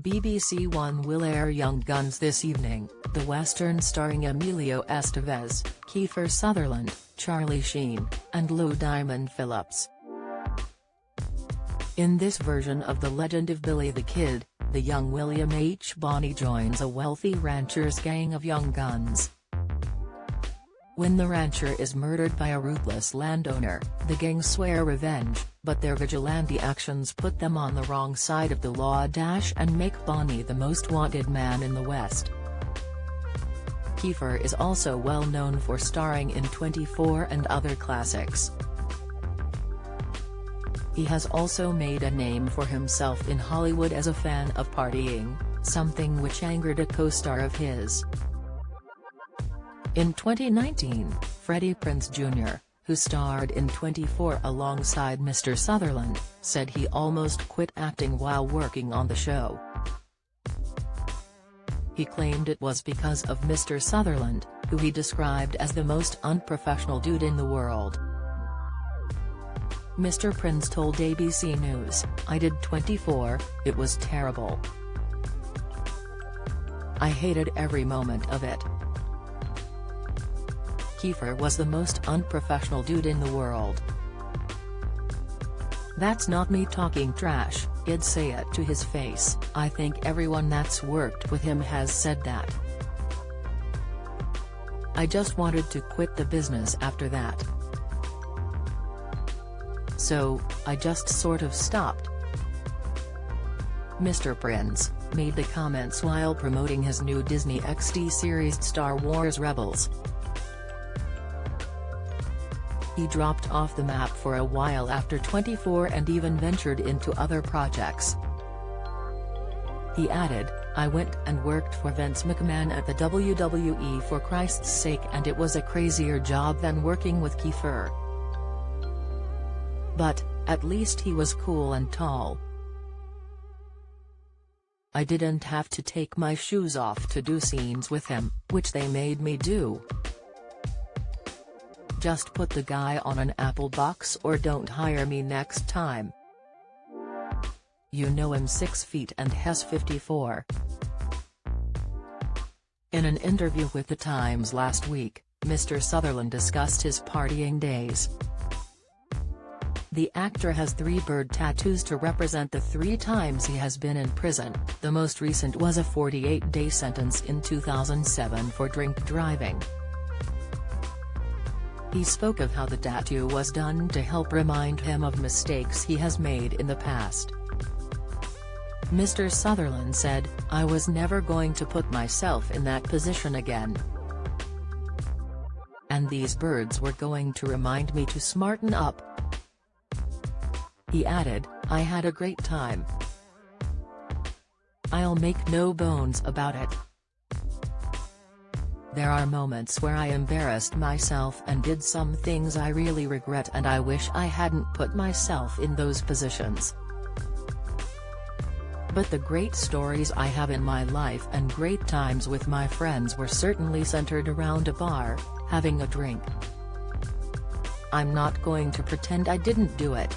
BBC One will air Young Guns this evening, the Western starring Emilio Estevez, Kiefer Sutherland, Charlie Sheen, and Lou Diamond Phillips. In this version of the legend of Billy the Kid, the young William H. Bonney joins a wealthy rancher's gang of young guns. When the rancher is murdered by a ruthless landowner, the gang swear revenge, but their vigilante actions put them on the wrong side of the law and make Bonney the most wanted man in the West. Kiefer is also well known for starring in 24 and other classics. He has also made a name for himself in Hollywood as a fan of partying, something which angered a co-star of his. In 2019, Freddie Prinze Jr., who starred in 24 alongside Mr. Sutherland, said he almost quit acting while working on the show. He claimed it was because of Mr. Sutherland, who he described as the most unprofessional dude in the world. Mr. Prinze told ABC News, "I did 24, it was terrible. I hated every moment of it. Kiefer was the most unprofessional dude in the world. That's not me talking trash, I'd say it to his face. I think everyone that's worked with him has said that. I just wanted to quit the business after that. So, I just sort of stopped." Mr. Prinze made the comments while promoting his new Disney XD series Star Wars Rebels. He dropped off the map for a while after 24 and even ventured into other projects. He added, "I went and worked for Vince McMahon at the WWE for Christ's sake, and it was a crazier job than working with Kiefer. But, at least he was cool and tall. I didn't have to take my shoes off to do scenes with him, which they made me do. Just put the guy on an Apple box or don't hire me next time. You know I'm 6 feet and has 54. In an interview with The Times last week, Mr. Sutherland discussed his partying days. The actor has 3 bird tattoos to represent the 3 times he has been in prison, the most recent was a 48-day sentence in 2007 for drink driving. He spoke of how the tattoo was done to help remind him of mistakes he has made in the past. Mr. Sutherland said, "I was never going to put myself in that position again. And these birds were going to remind me to smarten up." He added, "I had a great time. I'll make no bones about it. There are moments where I embarrassed myself and did some things I really regret, and I wish I hadn't put myself in those positions. But the great stories I have in my life and great times with my friends were certainly centered around a bar, having a drink. I'm not going to pretend I didn't do it."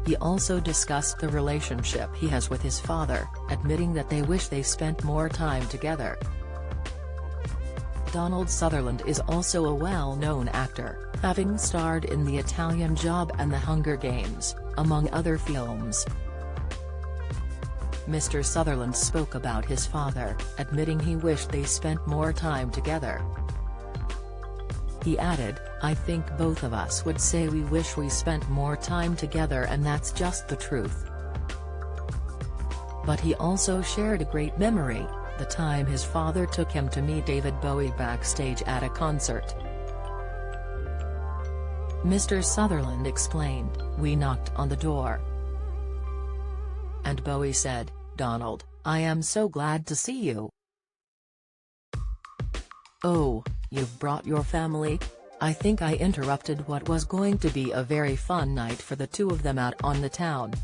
He also discussed the relationship he has with his father, admitting that they wish they spent more time together. Donald Sutherland is also a well-known actor, having starred in The Italian Job and The Hunger Games, among other films. Mr. Sutherland spoke about his father, admitting he wished they spent more time together. He added, "I think both of us would say we wish we spent more time together, and that's just the truth." But he also shared a great memory, the time his father took him to meet David Bowie backstage at a concert. Mr. Sutherland explained, "We knocked on the door. And Bowie said, 'Donald, I am so glad to see you. Oh, you've brought your family?' I think I interrupted what was going to be a very fun night for the two of them out on the town.